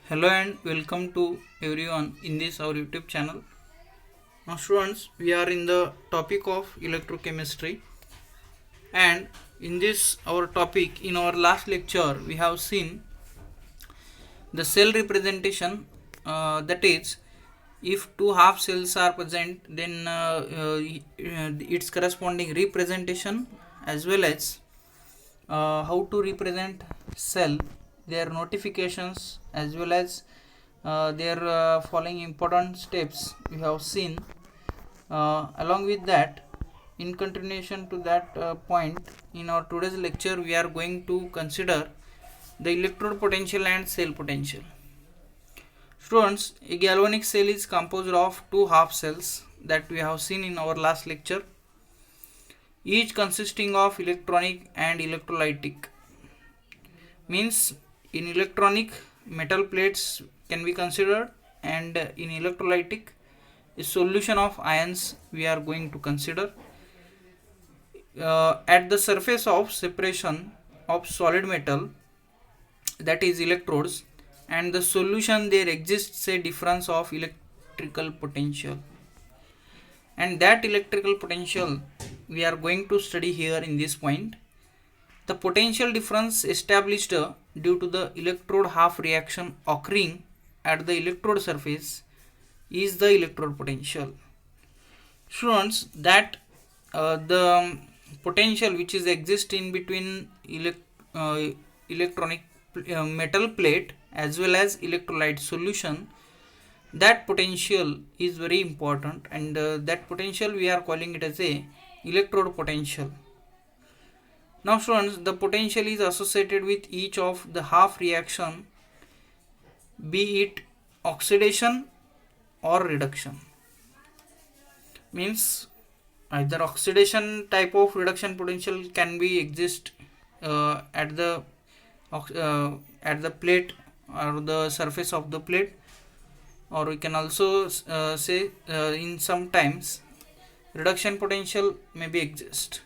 Hello and welcome to everyone in this our YouTube channel. Now students, we are in the topic of electrochemistry, and in this our topic in our last lecture we have seen the cell representation, that is, if two half cells are present, then its corresponding representation, as well as how to represent cell, their notifications, as well as their following important steps we have seen. Along with that, in continuation to that point, in our today's lecture we are going to consider the electrode potential and cell potential. Students, a galvanic cell is composed of two half cells that we have seen in our last lecture, each consisting of electronic and electrolytic. Means in electronic, metal plates can be considered, and in electrolytic, a solution of ions we are going to consider. At the surface of separation of solid metal, that is electrodes, and the solution, there exists a difference of electrical potential, and that electrical potential we are going to study here in this point. The potential difference established due to the electrode half reaction occurring at the electrode surface is the electrode potential. Students, that the potential which is exist in between electronic metal plate as well as electrolyte solution, that potential is very important, and that potential we are calling it as a electrode potential. Now students, the potential is associated with each of the half reaction, be it oxidation or reduction. Means either oxidation type of reduction potential can be exist at the plate or the surface of the plate, or we can also say in sometimes reduction potential may be exist.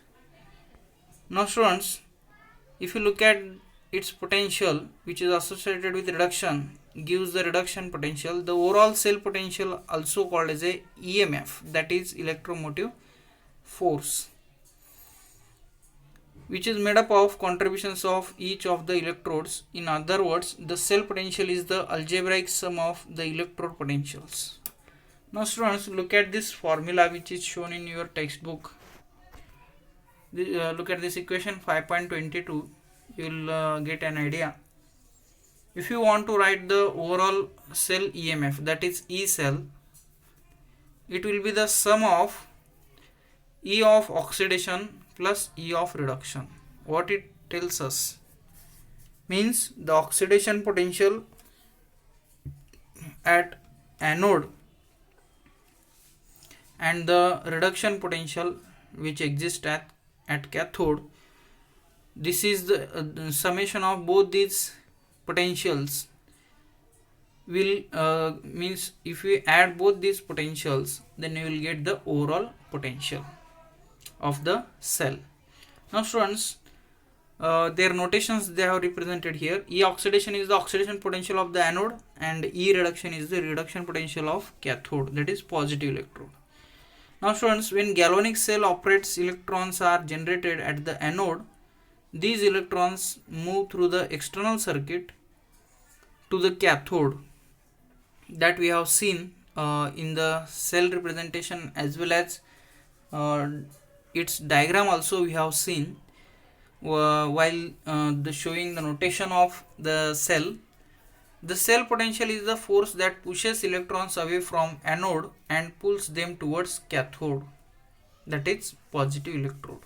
Now students, if you look at its potential which is associated with reduction gives the reduction potential, the overall cell potential also called as a EMF, that is electromotive force, which is made up of contributions of each of the electrodes. In other words, the cell potential is the algebraic sum of the electrode potentials. Now students, look at this formula which is shown in your textbook. Look at this equation 5.22, you will get an idea. If you want to write the overall cell EMF, that is E cell, it will be the sum of E of oxidation plus E of reduction. What it tells us means the oxidation potential at anode and the reduction potential which exists at cathode. This is the summation of both these potentials will means if we add both these potentials, then you will get the overall potential of the cell. Now students, their notations they have represented here. E oxidation is the oxidation potential of the anode, and E reduction is the reduction potential of cathode, that is positive electrode. Now students, when galvanic cell operates, electrons are generated at the anode. These electrons move through the external circuit to the cathode, that we have seen in the cell representation, as well as its diagram also we have seen while showing the notation of the cell. The cell potential is the force that pushes electrons away from anode and pulls them towards cathode, that is positive electrode,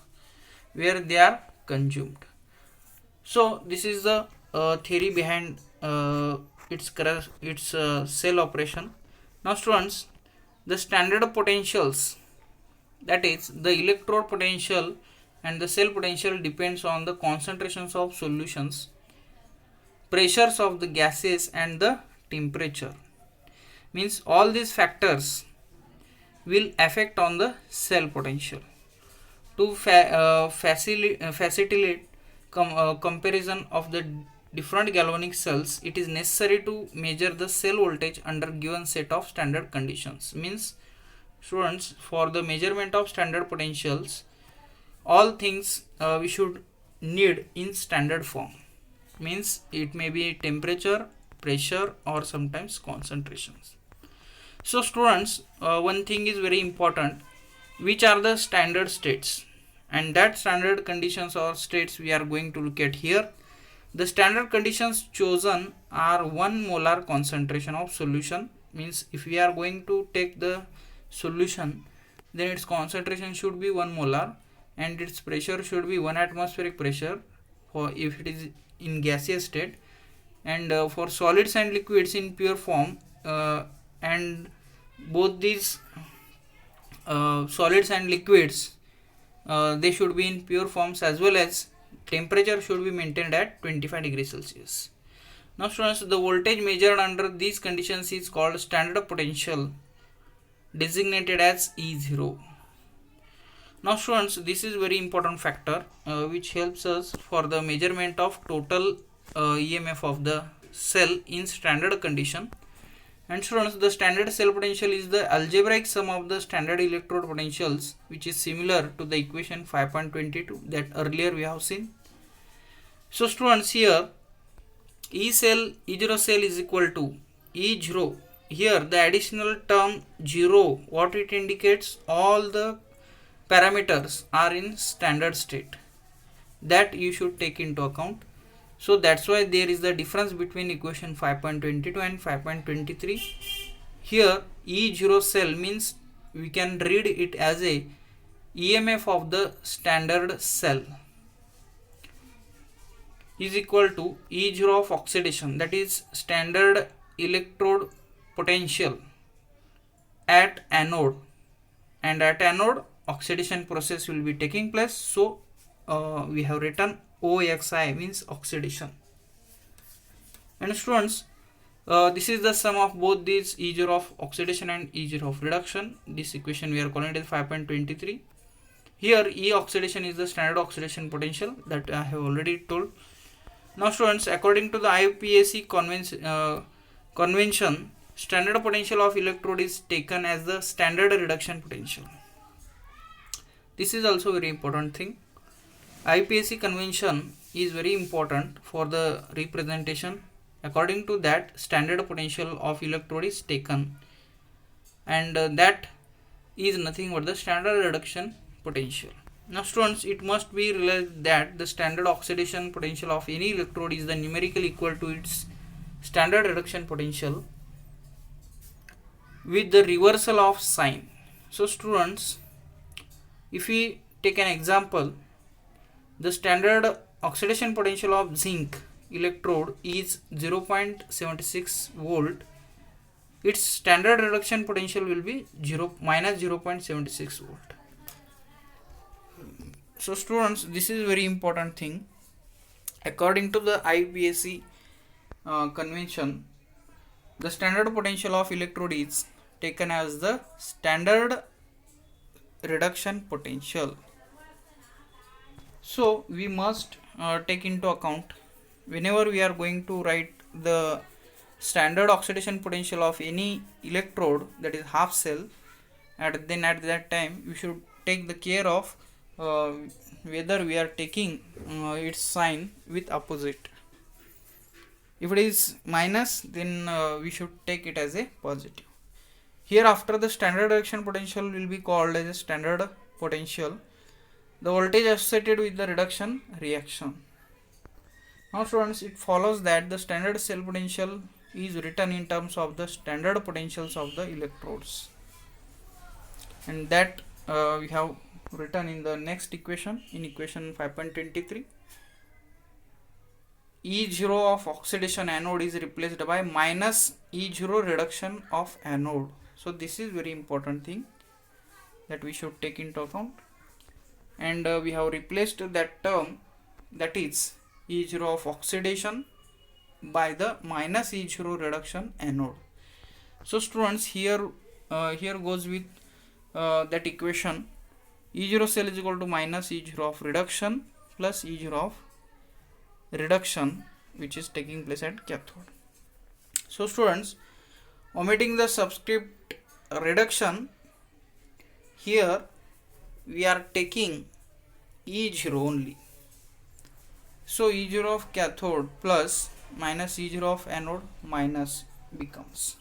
where they are consumed. So this is the theory behind its cell operation. Now students, the standard potentials, that is the electrode potential and the cell potential, depends on the concentrations of solutions, pressures of the gases, and the temperature. Means all these factors will affect on the cell potential. To facilitate comparison of the different galvanic cells, it is necessary to measure the cell voltage under given set of standard conditions. Means, students, for the measurement of standard potentials, all things we should need in standard form. Means it may be temperature, pressure, or sometimes concentrations. So students, one thing is very important, which are the standard states, and that standard conditions or states we are going to look at here. The standard conditions chosen are 1 molar concentration of solution. Means if we are going to take the solution, then its concentration should be 1 molar and its pressure should be 1 atmospheric pressure for if it is in gaseous state, and for solids and liquids in pure form, and both these solids and liquids, they should be in pure forms, as well as temperature should be maintained at 25 degrees Celsius. Now students, the voltage measured under these conditions is called standard potential, designated as E0. Now students, this is very important factor which helps us for the measurement of total EMF of the cell in standard condition. And students, the standard cell potential is the algebraic sum of the standard electrode potentials, which is similar to the equation 5.22 that earlier we have seen. So students, here E zero cell is equal to E0. Here the additional term 0, what it indicates, all the parameters are in standard state, that you should take into account. So that's why there is the difference between equation 5.22 and 5.23. Here E0 cell means we can read it as a EMF of the standard cell is equal to E0 of oxidation, that is standard electrode potential at anode, and at anode oxidation process will be taking place. So we have written OXI, means oxidation. And students, this is the sum of both these E0 of oxidation and E0 of reduction. This equation we are calling it as 5.23. Here E oxidation is the standard oxidation potential that I have already told. Now students, according to the IUPAC convention, standard potential of electrode is taken as the standard reduction potential. This is also very important thing. IUPAC convention is very important for the representation. According to that, standard potential of electrode is taken, and that is nothing but the standard reduction potential. Now students, it must be realized that the standard oxidation potential of any electrode is the numerically equal to its standard reduction potential with the reversal of sign. So students, if we take an example, the standard oxidation potential of zinc electrode is 0.76 volt. Its standard reduction potential will be minus 0.76 volt. So students, this is very important thing. According to the IUPAC convention, the standard potential of electrode is taken as the standard reduction potential. So we must take into account whenever we are going to write the standard oxidation potential of any electrode, that is half cell, at that time we should take the care of whether we are taking its sign with opposite. If it is minus, then we should take it as a positive. Hereafter the standard reduction potential will be called as a standard potential, the voltage associated with the reduction reaction. Now students, it follows that the standard cell potential is written in terms of the standard potentials of the electrodes, and that we have written in the next equation, in equation 5.23. E0 of oxidation anode is replaced by minus E0 reduction of anode. So this is very important thing that we should take into account, and we have replaced that term, that is E0 of oxidation, by the minus E0 reduction anode. So students, here goes with that equation, E0 cell is equal to minus E0 of reduction plus E0 of reduction which is taking place at cathode. So students, omitting the subscript reduction, here we are taking E0 only. So E0 of cathode plus minus E0 of anode minus becomes.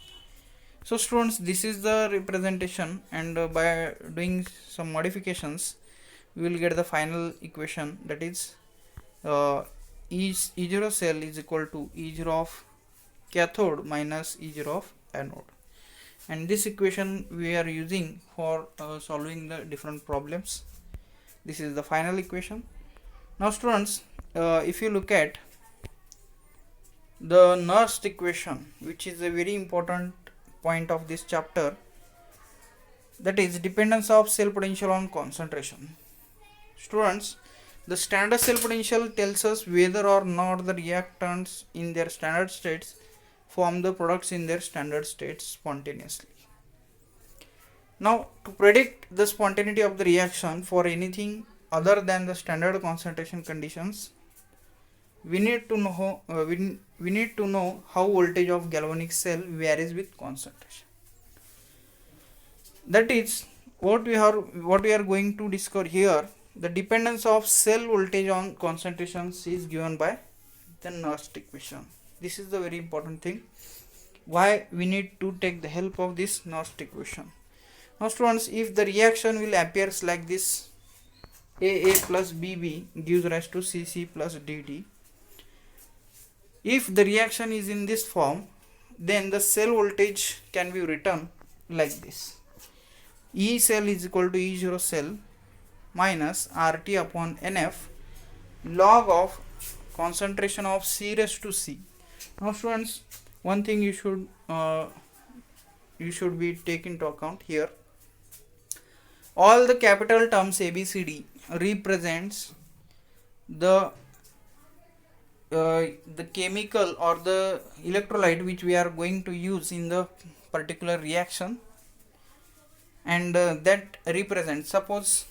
So students, this is the representation, and by doing some modifications we will get the final equation, that is E0 cell is equal to E0 of cathode minus E0 of anode, and this equation we are using for solving the different problems. This is the final equation. Now students, if you look at the Nernst equation, which is a very important point of this chapter, that is dependence of cell potential on concentration. Students, the standard cell potential tells us whether or not the reactants in their standard states form the products in their standard states spontaneously. Now, to predict the spontaneity of the reaction for anything other than the standard concentration conditions, we need to know how voltage of galvanic cell varies with concentration. That is what we are going to discover here. The dependence of cell voltage on concentrations is given by the Nernst equation. This is the very important thing, why we need to take the help of this Nernst equation. Now students, if the reaction will appears like this, AA plus BB gives rise to CC plus DD. If the reaction is in this form, then the cell voltage can be written like this: E cell is equal to E0 cell minus RT upon NF log of concentration of C raised to C. Now students, one thing you should be taken into account here. All the capital terms ABCD represents the chemical or the electrolyte which we are going to use in the particular reaction, and that represents, suppose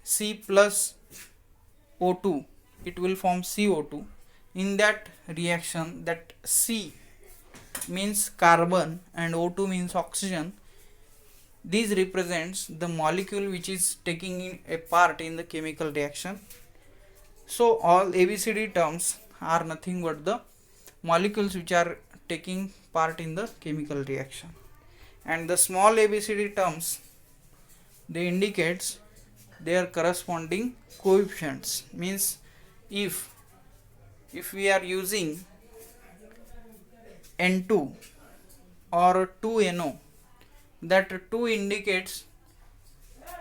C plus O2, it will form CO2. In that reaction, that C means carbon and O2 means oxygen. This represents the molecule which is taking a part in the chemical reaction. So all ABCD terms are nothing but the molecules which are taking part in the chemical reaction, and the small ABCD terms, they indicates their corresponding coefficients. Means if we are using N2 or 2NO, that 2 indicates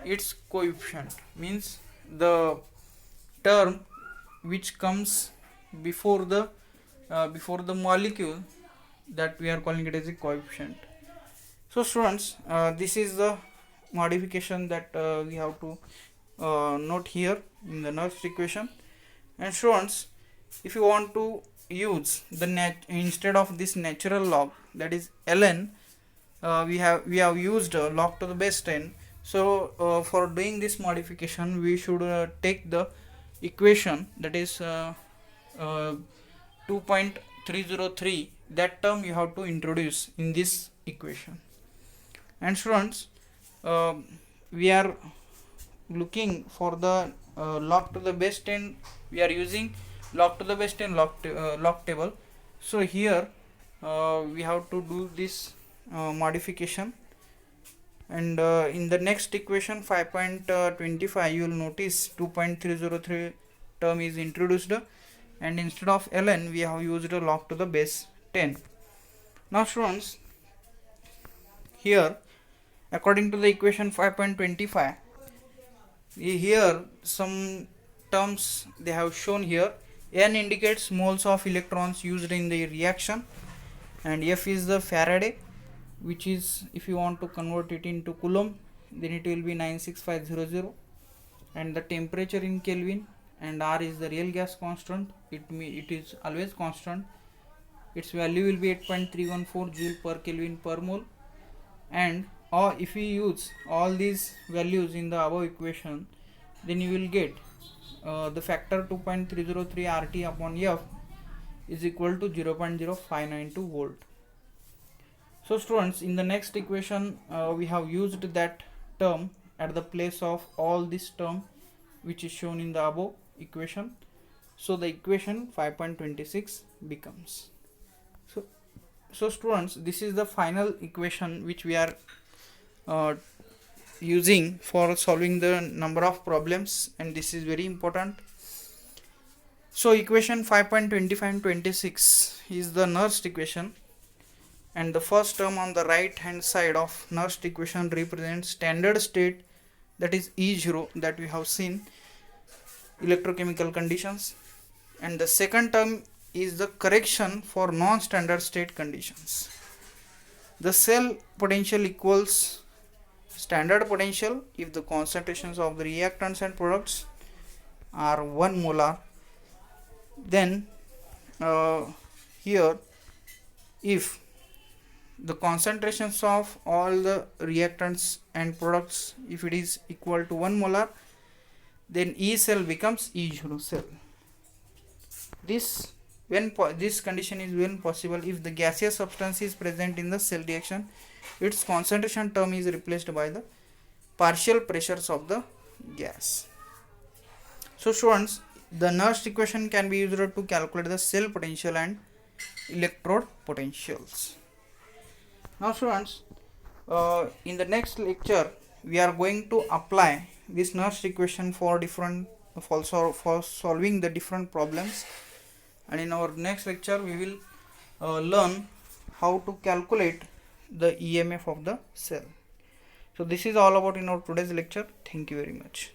its coefficient, means the term which comes before the molecule, that we are calling it as a coefficient. So students, this is the modification that we have to note here in the Nernst equation. And students, if you want to use the instead of this natural log, that is ln, we have used log to the base 10. So for doing this modification, we should take the equation, that is 2.303. that term you have to introduce in this equation. And students, we are looking for the log to the base 10. We are using log to the base 10 log table. So here we have to do this modification, and in the next equation 5.25, you will notice 2.303 term is introduced, and instead of ln we have used a log to the base 10. Now students, here according to the equation 5.25, here some terms they have shown here. N indicates moles of electrons used in the reaction, and F is the Faraday, which is, if you want to convert it into Coulomb, then it will be 96500, and the temperature in Kelvin, and R is the real gas constant. It is always constant. Its value will be 8.314 joule per Kelvin per mole, and if we use all these values in the above equation, then you will get the factor 2.303 RT upon F is equal to 0.0592 volt. So students, in the next equation we have used that term at the place of all this term which is shown in the above equation. So the equation 5.26 becomes. So students, this is the final equation which we are using for solving the number of problems, and this is very important. So equation 5.25 and 26 is the Nernst equation, and the first term on the right hand side of Nernst equation represents standard state, that is E0, that we have seen electrochemical conditions, and the second term is the correction for non-standard state conditions. The cell potential equals standard potential if the concentrations of the reactants and products are 1 molar. Then here, if the concentrations of all the reactants and products, if it is equal to 1 molar, then E cell becomes E0 cell. This condition is when possible if the gaseous substance is present in the cell reaction, its concentration term is replaced by the partial pressures of the gas. So students, the Nernst equation can be used to calculate the cell potential and electrode potentials. Now students, in the next lecture we are going to apply this Nernst equation for solving the different problems, and in our next lecture we will learn how to calculate the EMF of the cell. So this is all about in our today's lecture. Thank you very much.